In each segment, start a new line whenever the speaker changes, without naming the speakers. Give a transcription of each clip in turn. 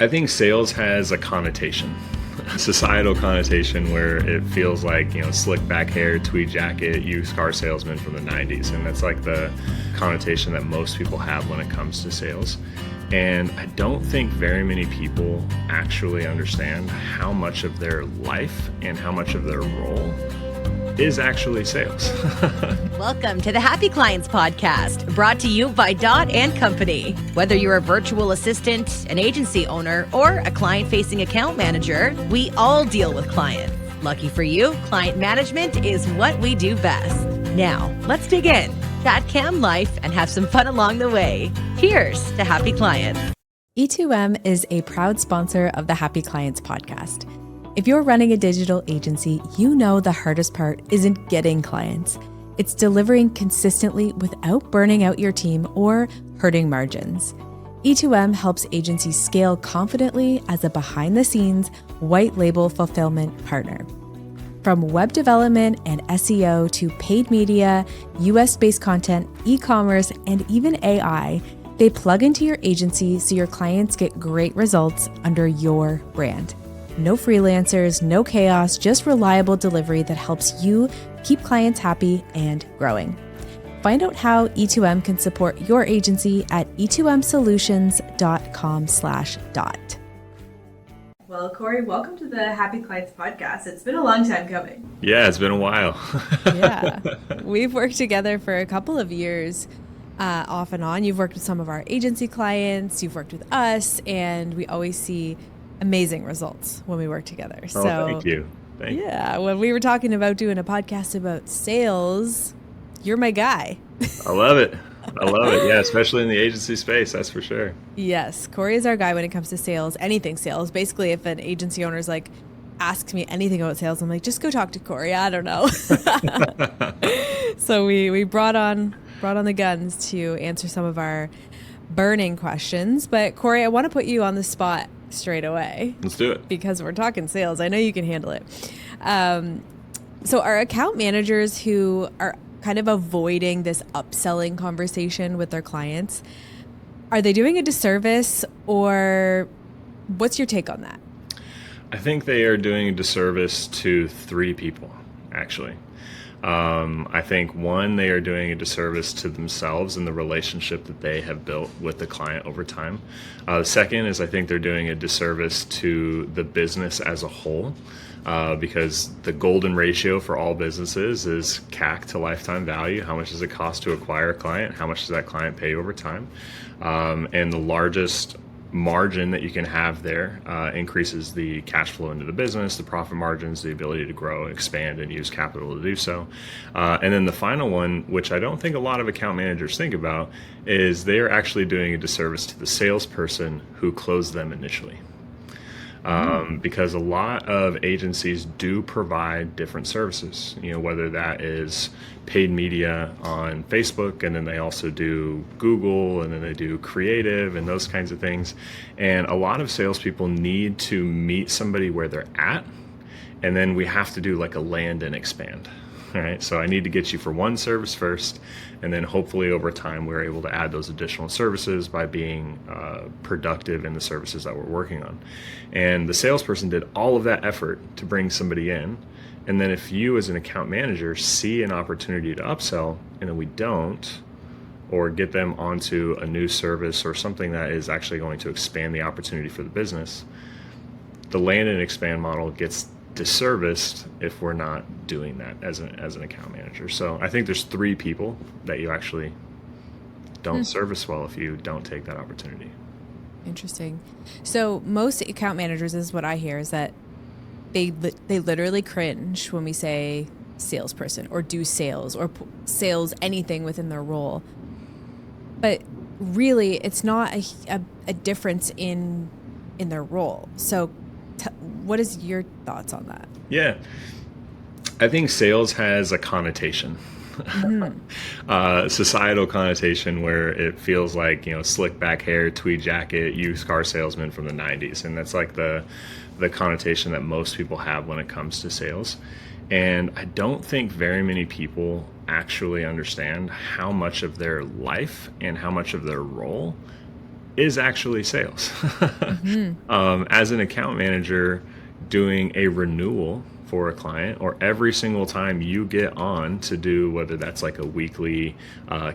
I think sales has a connotation, a societal connotation where it feels like, slick back hair, tweed jacket, used car salesman from the 90s. And that's like the connotation that most people have when it comes to sales. And I don't think very many people actually understand how much of their life and how much of their role is actually sales.
Welcome to the Happy Clients Podcast, brought to you by Dot & Company. Whether you're a virtual assistant, an agency owner, or a client-facing account manager, we all deal with clients. Lucky for you, client management is what we do best. Now, let's dig in, chat cam life, and have some fun along the way. Cheers to Happy Clients.
E2M is a proud sponsor of the Happy Clients Podcast. If you're running a digital agency, you know the hardest part isn't getting clients. It's delivering consistently without burning out your team or hurting margins. E2M helps agencies scale confidently as a behind-the-scenes, white-label fulfillment partner. From web development and SEO to paid media, US-based content, e-commerce, and even AI, they plug into your agency so your clients get great results under your brand. No freelancers, no chaos, just reliable delivery that helps you keep clients happy and growing. Find out how E2M can support your agency at e2msolutions.com/dot. Well, Cory, welcome to the Happy Clients Podcast. It's been a long time coming.
Yeah, it's been a while.
Yeah, we've worked together for a couple of years, off and on. You've worked with some of our agency clients, you've worked with us, and we always see amazing results when we work together.
Oh, thank you.
Yeah, when we were talking about doing a podcast about sales, you're my guy.
I love it. Yeah, especially in the agency space, that's for sure.
Yes, Cory is our guy when it comes to sales, anything sales. Basically, if an agency owner's like, asks me anything about sales, I'm like, just go talk to Cory. I don't know. So we brought on the guns to answer some of our burning questions. But Cory, I want to put you on the spot straight away.
Let's do it.
Because we're talking sales. I know you can handle it. So our account managers who are kind of avoiding this upselling conversation with their clients, are they doing a disservice, or what's your take on that?
I think they are doing a disservice to three people, actually. I think one, they are doing a disservice to themselves and the relationship that they have built with the client over time. The second is I think they're doing a disservice to the business as a whole, because the golden ratio for all businesses is CAC to lifetime value. How much does it cost to acquire a client? How much does that client pay over time? And the largest margin that you can have there increases the cash flow into the business, the profit margins, the ability to grow, expand, and use capital to do so. And then the final one, which I don't think a lot of account managers think about, is they are actually doing a disservice to the salesperson who closed them initially. Because a lot of agencies do provide different services, whether that is paid media on Facebook, and then they also do Google, and then they do creative and those kinds of things. And a lot of salespeople need to meet somebody where they're at, and then we have to do like a land and expand. All right, so I need to get you for one service first, and then hopefully over time we're able to add those additional services by being productive in the services that we're working on. And the salesperson did all of that effort to bring somebody in, and then if you as an account manager see an opportunity to upsell and then we don't, or get them onto a new service or something that is actually going to expand the opportunity for the business, the land and expand model gets disserviced if we're not doing that as an account manager. So I think there's three people that you actually don't service well if you don't take that opportunity.
Interesting. So most account managers, is what I hear, is that they literally cringe when we say salesperson or do sales or sales anything within their role. But really, it's not a difference in their role. So what is your thoughts on that?
Yeah, I think sales has a connotation, societal connotation where it feels like, slick back hair, tweed jacket, used car salesman from the 90s. And that's like the connotation that most people have when it comes to sales. And I don't think very many people actually understand how much of their life and how much of their role is actually sales. As an account manager doing a renewal for a client, or every single time you get on to do, whether that's like a weekly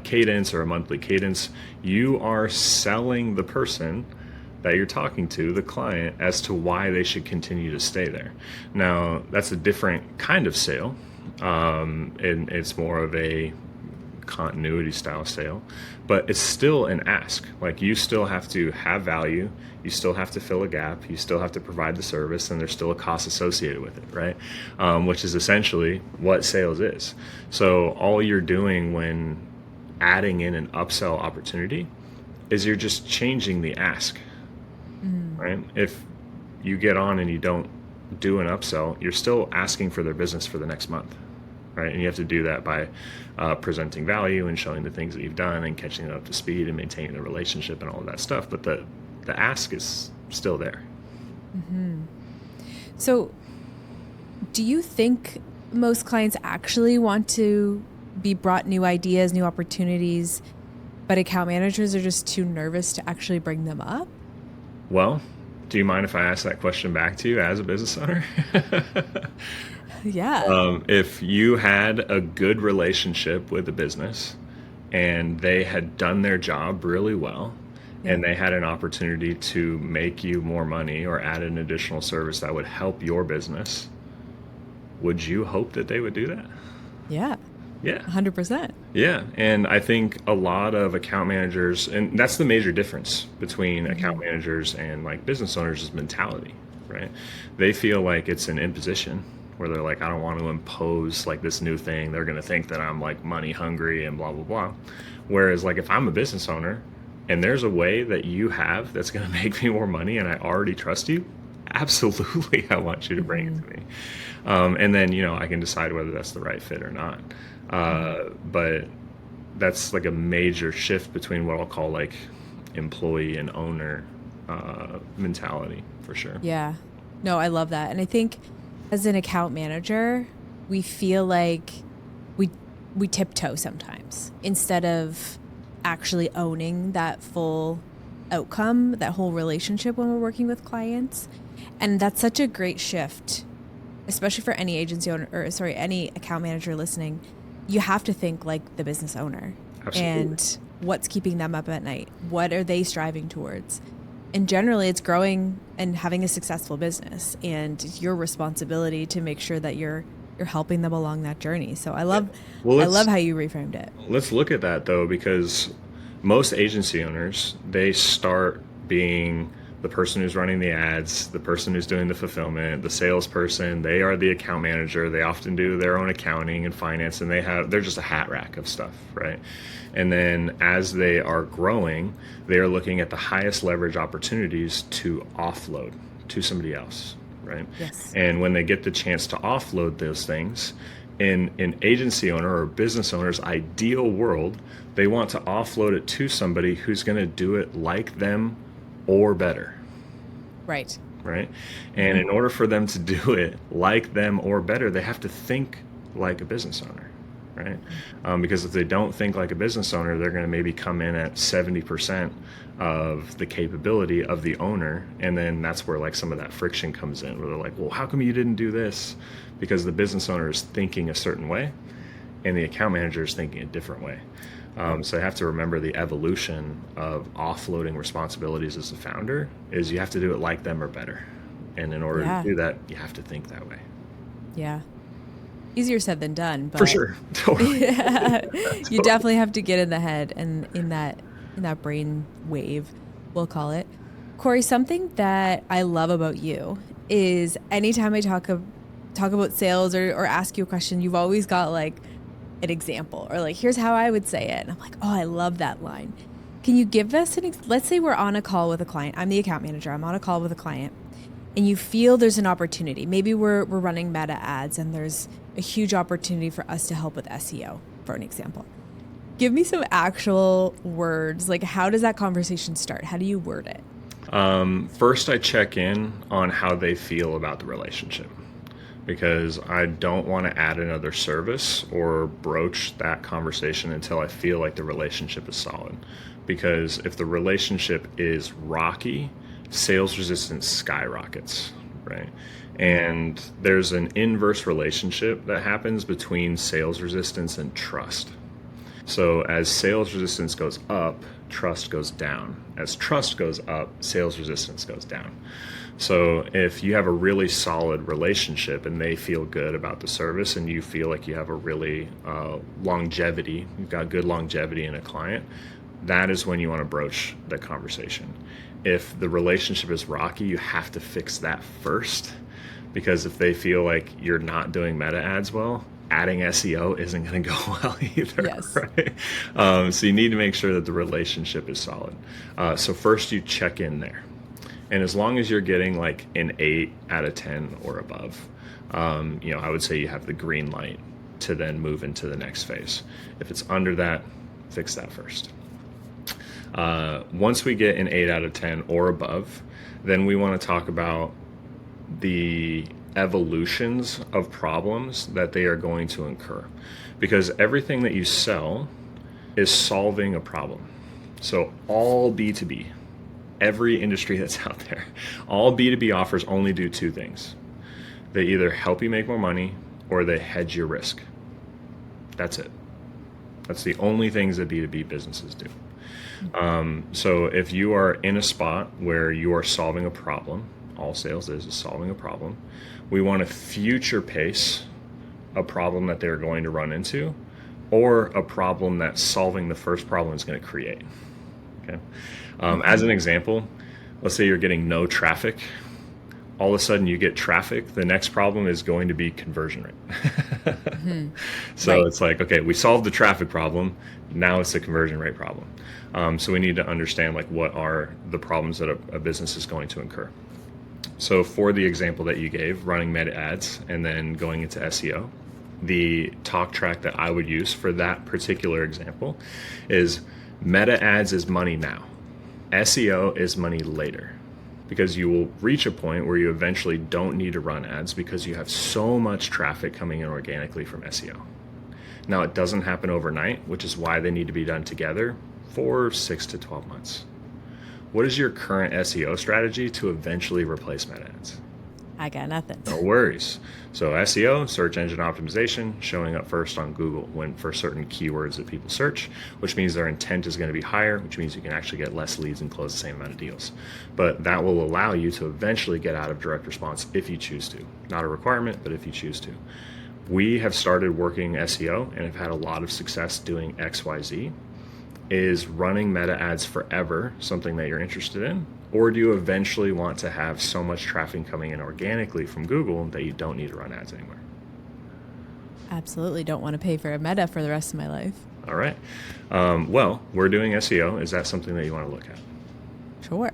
cadence or a monthly cadence, you are selling the person that you're talking to, the client, as to why they should continue to stay there. Now, that's a different kind of sale. And it's more of a continuity style sale, but it's still an ask. Like, you still have to have value, you still have to fill a gap, you still have to provide the service, and there's still a cost associated with it, right? Which is essentially what sales is. So all you're doing when adding in an upsell opportunity is you're just changing the ask, right? If you get on and you don't do an upsell, you're still asking for their business for the next month, right? And you have to do that by presenting value and showing the things that you've done and catching it up to speed and maintaining the relationship and all of that stuff. But the ask is still there.
So do you think most clients actually want to be brought new ideas, new opportunities, but account managers are just too nervous to actually bring them up?
Well, do you mind if I ask that question back to you as a business owner?
Yeah.
If you had a good relationship with a business and they had done their job really well, and they had an opportunity to make you more money or add an additional service that would help your business, would you hope that they would do that?
Yeah.
Yeah.
100%.
Yeah. And I think a lot of account managers, and that's the major difference between account managers and like business owners, is mentality, right? They feel like it's an imposition where they're like, I don't want to impose like this new thing. They're going to think that I'm like money hungry and blah, blah, blah. Whereas like if I'm a business owner and there's a way that you have that's going to make me more money and I already trust you, absolutely, I want you to bring it to me. And then, I can decide whether that's the right fit or not. But that's like a major shift between what I'll call like employee and owner mentality, for sure.
Yeah. No, I love that. And I think as an account manager, we feel like we tiptoe sometimes instead of actually owning that full outcome, that whole relationship when we're working with clients. And that's such a great shift, especially for any agency owner, any account manager listening. You have to think like the business owner.
Absolutely.
And what's keeping them up at night? What are they striving towards? And generally it's growing and having a successful business, and it's your responsibility to make sure that you're helping them along that journey. So I love how you reframed it.
Let's look at that though, because most agency owners, they start being the person who's running the ads, the person who's doing the fulfillment, the salesperson. They are the account manager. They often do their own accounting and finance, and they're just a hat rack of stuff, right? And then as they are growing, they are looking at the highest leverage opportunities to offload to somebody else, right?
Yes.
And when they get the chance to offload those things, in an agency owner or business owner's ideal world, they want to offload it to somebody who's going to do it like them or better.
Right.
Right. And in order for them to do it like them or better, they have to think like a business owner. Right. Because if they don't think like a business owner, they're going to maybe come in at 70% of the capability of the owner. And then that's where like some of that friction comes in, where they're like, well, how come you didn't do this? Because the business owner is thinking a certain way and the account manager is thinking a different way. So you have to remember the evolution of offloading responsibilities as a founder is you have to do it like them or better. And in order to do that, you have to think that way.
Yeah. Easier said than done, but
for sure. Totally.
You definitely have to get in the head and in that brain wave, we'll call it. Cory, something that I love about you is anytime I talk about sales or ask you a question, you've always got like an example or like, here's how I would say it. And I'm like, oh, I love that line. Can you give us let's say we're on a call with a client. I'm the account manager. I'm on a call with a client and you feel there's an opportunity. Maybe we're running meta ads and there's a huge opportunity for us to help with SEO, for an example. Give me some actual words. Like, how does that conversation start? How do you word it?
First, I check in on how they feel about the relationship. because I don't want to add another service or broach that conversation until I feel like the relationship is solid. Because if the relationship is rocky, sales resistance skyrockets, right? And there's an inverse relationship that happens between sales resistance and trust. So as sales resistance goes up, trust goes down. As trust goes up, sales resistance goes down. So if you have a really solid relationship and they feel good about the service and you feel like you have a really longevity, you've got good longevity in a client, that is when you want to broach the conversation. If the relationship is rocky, you have to fix that first, because if they feel like you're not doing meta ads well, adding SEO isn't going to go well either.
Yes.
Right? So you need to make sure that the relationship is solid. So first you check in there. And as long as you're getting like an 8 out of 10 or above, I would say you have the green light to then move into the next phase. If it's under that, fix that first. Once we get an 8 out of 10 or above, then we want to talk about the evolutions of problems that they are going to incur, because everything that you sell is solving a problem. So all B2B, every industry that's out there, all B2B offers only do two things. They either help you make more money or they hedge your risk. That's it. That's the only things that B2B businesses do. So if you are in a spot where you are solving a problem, all sales is solving a problem, we want to future pace a problem that they're going to run into, or a problem that solving the first problem is going to create. Okay. As an example, let's say you're getting no traffic. All of a sudden you get traffic. The next problem is going to be conversion rate. So right. It's like, okay, we solved the traffic problem. Now it's the conversion rate problem. So we need to understand like what are the problems that a business is going to incur. So for the example that you gave, running meta ads and then going into SEO, the talk track that I would use for that particular example is meta ads is money now. SEO is money later, because you will reach a point where you eventually don't need to run ads because you have so much traffic coming in organically from SEO. Now, it doesn't happen overnight, which is why they need to be done together for 6 to 12 months. What is your current SEO strategy to eventually replace meta ads?
I got nothing.
No worries. So SEO, search engine optimization, showing up first on Google for certain keywords that people search, which means their intent is going to be higher, which means you can actually get less leads and close the same amount of deals. But that will allow you to eventually get out of direct response if you choose to. Not a requirement, but if you choose to. We have started working SEO and have had a lot of success doing XYZ. Is running meta ads forever something that you're interested in? Or do you eventually want to have so much traffic coming in organically from Google that you don't need to run ads anymore?
Absolutely don't want to pay for a meta for the rest of my life.
All right. Well, we're doing SEO. Is that something that you want to look at?
Sure.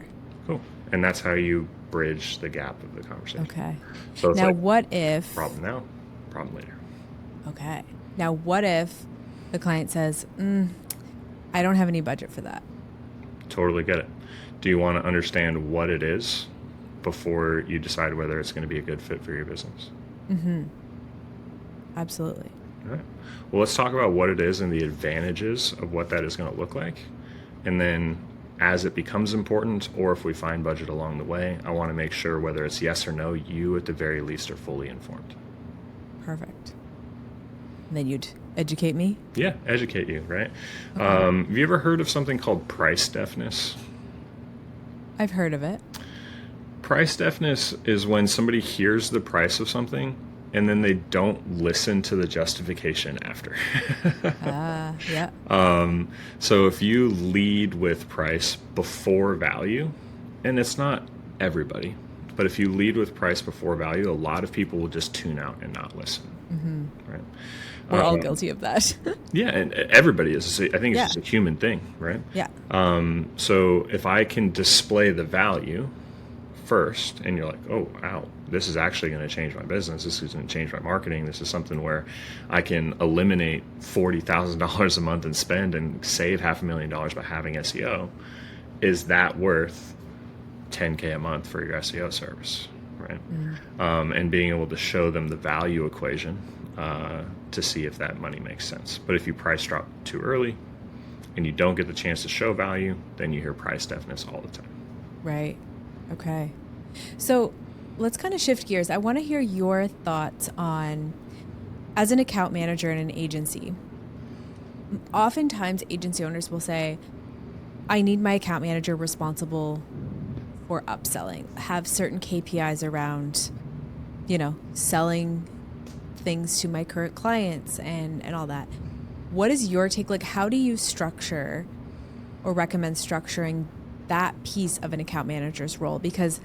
Cool. And that's how you bridge the gap of the conversation.
Okay.
So it's
now,
like,
what if...
problem now, problem later.
Okay. Now, what if the client says, I don't have any budget for that?
Totally get it. Do you want to understand what it is before you decide whether it's going to be a good fit for your business?
Mm-hmm. Absolutely.
All right. Well, let's talk about what it is and the advantages of what that is going to look like. And then as it becomes important, or if we find budget along the way, I want to make sure whether it's yes or no, you at the very least are fully informed.
Perfect. And then you'd educate me?
Yeah, educate you, right?
Okay.
Have you ever heard of something called price deafness?
I've heard of it.
Price deafness is when somebody hears the price of something and then they don't listen to the justification after.
Yeah.
So if you lead with price before value, and it's not everybody, but if you lead with price before value, a lot of people will just tune out and not listen. Mm-hmm. Right?
We're all guilty of that.
Yeah, and everybody is. I think it's just a human thing, right?
Yeah.
So if I can display the value first, and you're like, oh, wow, this is actually going to change my business. This is going to change my marketing. This is something where I can eliminate $40,000 a month in spend and save $500,000 by having SEO. Is that worth $10K a month for your SEO service? right? And being able to show them the value equation to see if that money makes sense. But if you price drop too early and you don't get the chance to show value, then you hear price deafness all the time.
Right. Okay. So let's kind of shift gears. I want to hear your thoughts on, as an account manager in an agency, oftentimes agency owners will say, I need my account manager responsible for upselling, have certain KPIs around, selling things to my current clients and all that. What is your take? Like, how do you structure or recommend structuring that piece of an account manager's role? Because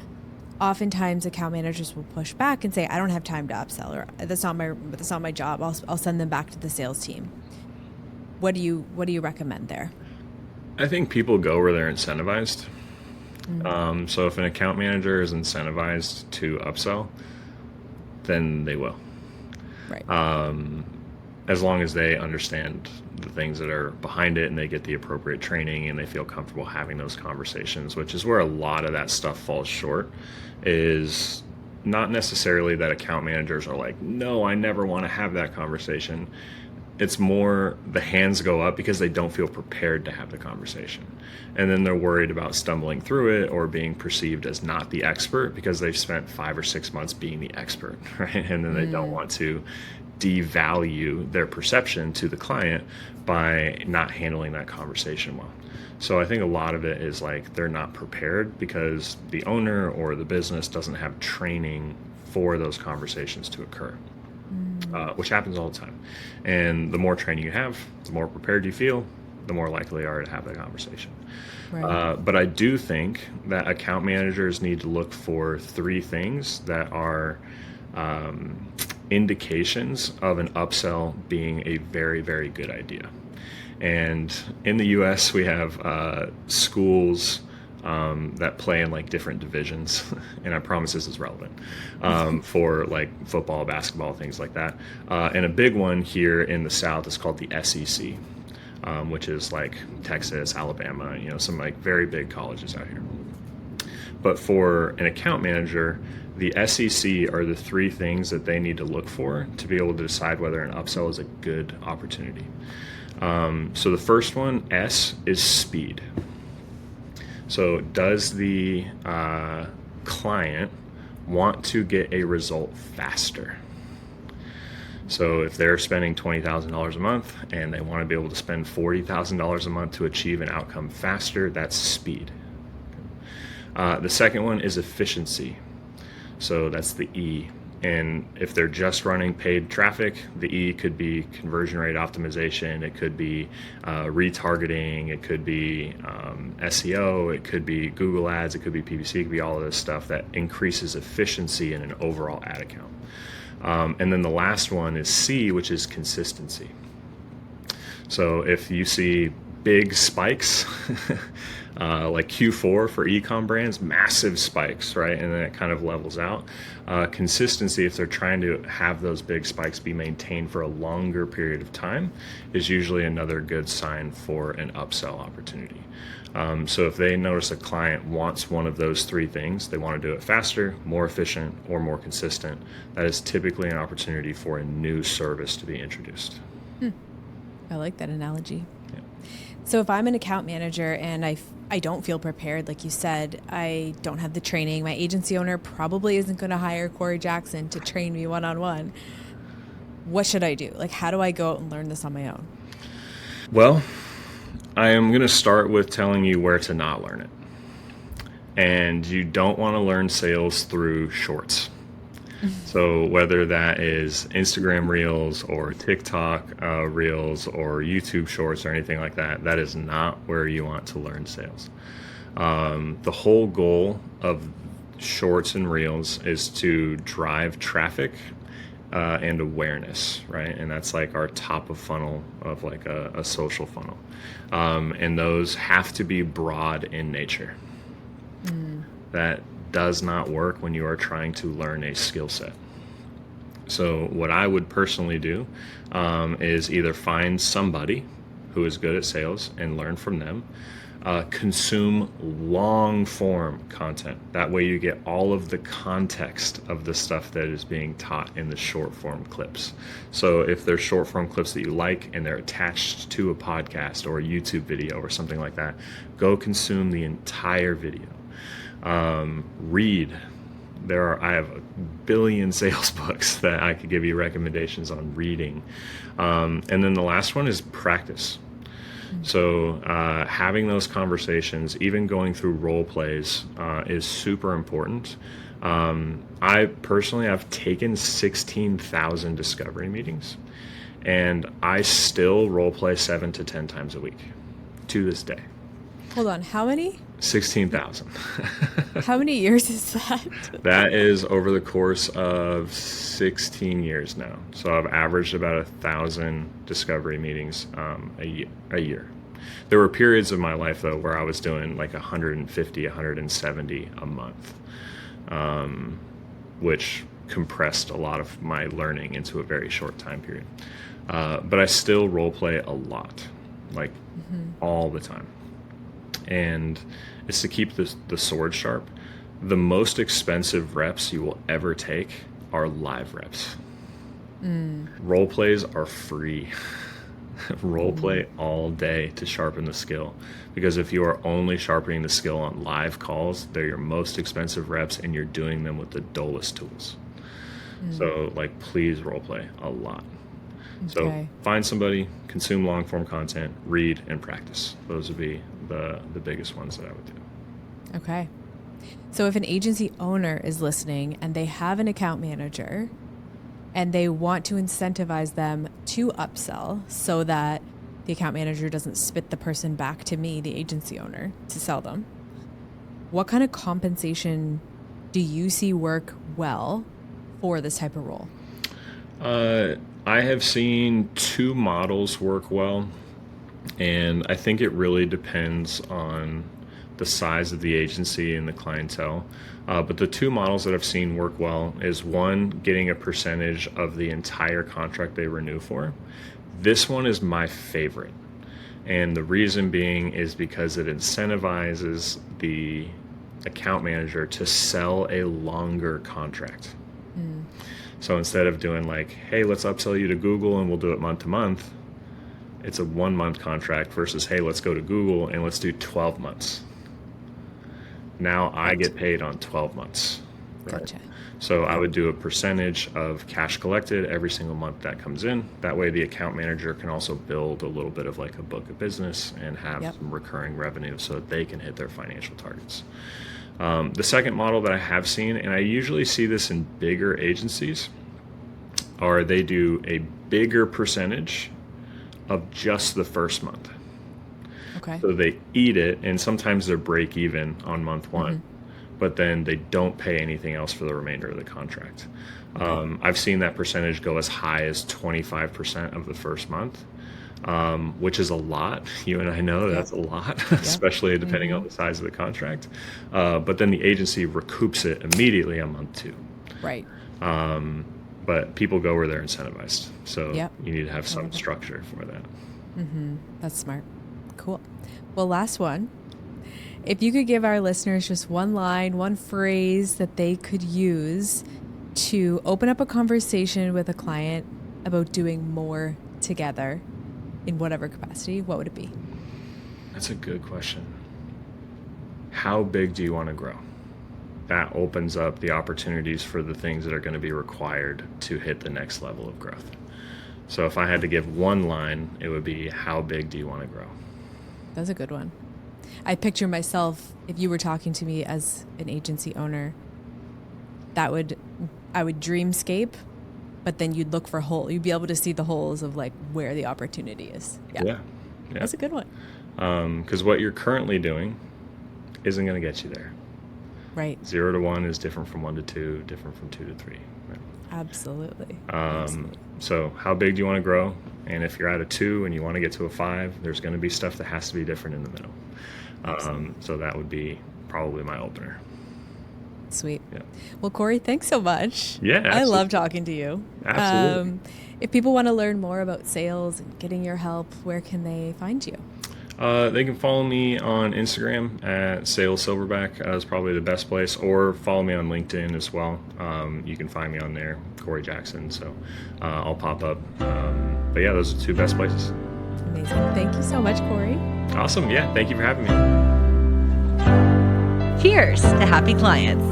oftentimes account managers will push back and say, I don't have time to upsell, or that's not my job. I'll send them back to the sales team. What do you recommend there?
I think people go where they're incentivized. So if an account manager is incentivized to upsell, then they will.
Right.
As long as they understand the things that are behind it and they get the appropriate training and they feel comfortable having those conversations, which is where a lot of that stuff falls short, is not necessarily that account managers are like, no, I never want to have that conversation. It's more the hands go up because they don't feel prepared to have the conversation. And then they're worried about stumbling through it or being perceived as not the expert because they've spent 5 or 6 months being the expert, right? And then they don't want to devalue their perception to the client by not handling that conversation well. So I think a lot of it is like they're not prepared because the owner or the business doesn't have training for those conversations to occur. Which happens all the time. And the more training you have, the more prepared you feel, the more likely you are to have that conversation. Right. But I do think that account managers need to look for 3 things that are indications of an upsell being a very, very good idea. And in the US, we have schools that play in like different divisions, and I promise this is relevant for like football, basketball, things like that. And a big one here in the South is called the SEC, which is like Texas, Alabama, some like very big colleges out here. But for an account manager, the SEC are the 3 things that they need to look for to be able to decide whether an upsell is a good opportunity. So the first one, S, is speed. So does the client want to get a result faster? So if they're spending $20,000 a month and they want to be able to spend $40,000 a month to achieve an outcome faster, that's speed. The second one is efficiency. So that's the E. And if they're just running paid traffic, the E could be conversion rate optimization, it could be retargeting, it could be SEO, it could be Google Ads, it could be PPC, it could be all of this stuff that increases efficiency in an overall ad account. And then the last one is C, which is consistency. So if you see big spikes, like Q4 for e-com brands, massive spikes, right? And then it kind of levels out. Consistency, if they're trying to have those big spikes be maintained for a longer period of time, is usually another good sign for an upsell opportunity. So if they notice a client wants one of those 3 things, they want to do it faster, more efficient, or more consistent, that is typically an opportunity for a new service to be introduced.
I like that analogy. Yeah. So if I'm an account manager and I don't feel prepared, like you said, I don't have the training, my agency owner probably isn't going to hire Cory Jackson to train me one-on-one. What should I do? Like, how do I go out and learn this on my own?
Well, I am going to start with telling you where to not learn it. And you don't want to learn sales through shorts. So whether that is Instagram Reels or TikTok Reels or YouTube Shorts or anything like that, that is not where you want to learn sales. The whole goal of Shorts and Reels is to drive traffic and awareness, right? And that's like our top of funnel of like a social funnel. And those have to be broad in nature. That does not work when you are trying to learn a skill set. So what I would personally do is either find somebody who is good at sales and learn from them, Consume long form content. That way you get all of the context of the stuff that is being taught in the short form clips. So if there's short form clips that you like and they're attached to a podcast or a YouTube video or something like that, go consume the entire video. Read. I have a billion sales books that I could give you recommendations on reading. And then the last one is practice. So having those conversations, even going through role plays, is super important. I personally have taken 16,000 discovery meetings, and I still role play 7 to 10 times a week to this day.
Hold on, how many?
16,000.
How many years is that?
That is over the course of 16 years now. So I've averaged about 1,000 discovery meetings a year. There were periods of my life, though, where I was doing like 150, 170 a month, which compressed a lot of my learning into a very short time period. But I still role play a lot, like all the time. And it's to keep the sword sharp. The most expensive reps you will ever take are live reps. Role plays are free. Role play all day to sharpen the skill. Because if you are only sharpening the skill on live calls, they're your most expensive reps and you're doing them with the dullest tools. So like, please role play a lot. So find somebody, consume long form content, read, and practice. Those would be the biggest ones that I would do.
Okay. So if an agency owner is listening and they have an account manager and they want to incentivize them to upsell so that the account manager doesn't spit the person back to me, the agency owner, to sell them, what kind of compensation do you see work well for this type of role?
I have seen 2 models work well, and I think it really depends on the size of the agency and the clientele. But the 2 models that I've seen work well is, one, getting a percentage of the entire contract they renew for. This one is my favorite. And the reason being is because it incentivizes the account manager to sell a longer contract. So instead of doing like, hey, let's upsell you to Google and we'll do it month to month, it's a 1-month contract versus, hey, let's go to Google and let's do 12 months. Now I get paid on 12 months. Right?
Gotcha.
So I would do a percentage of cash collected every single month that comes in. That way the account manager can also build a little bit of like a book of business and have some recurring revenue so that they can hit their financial targets. The second model that I have seen, and I usually see this in bigger agencies, are they do a bigger percentage of just the first month.
Okay.
So they eat it, and sometimes they're break even on month 1, but then they don't pay anything else for the remainder of the contract. I've seen that percentage go as high as 25% of the first month, which is a lot. You and I know that's a lot, especially depending on the size of the contract. But then the agency recoups it immediately on month 2.
Right.
But people go where they're incentivized. So
Yep.
you need to have some structure for that.
That's smart. Cool. Well, last one. If you could give our listeners just one line, one phrase that they could use to open up a conversation with a client about doing more together in whatever capacity, what would it be?
That's a good question. How big do you want to grow? That opens up the opportunities for the things that are going to be required to hit the next level of growth. So if I had to give one line, it would be, how big do you want to grow?
That's a good one. I picture myself, if you were talking to me as an agency owner, I would dreamscape, but then you'd look for holes. You'd be able to see the holes of like where the opportunity is. Yeah. That's a good one.
Because what you're currently doing isn't going to get you there.
Right.
0 to 1 is different from 1 to 2, different from 2 to 3. Right?
Absolutely.
So how big do you want to grow? And if you're at a 2 and you want to get to a 5, there's going to be stuff that has to be different in the middle. So that would be probably my opener.
Sweet.
Yeah.
Well, Cory, thanks so much.
Yeah, absolutely.
I love talking to you.
Absolutely.
If people want to learn more about sales and getting your help, where can they find you?
They can follow me on Instagram at Sales Silverback. That's probably the best place, or follow me on LinkedIn as well. You can find me on there, Cory Jackson. So I'll pop up. But yeah, those are the two best places.
Amazing. Thank you so much, Cory.
Awesome. Yeah. Thank you for having me.
Here's to happy clients.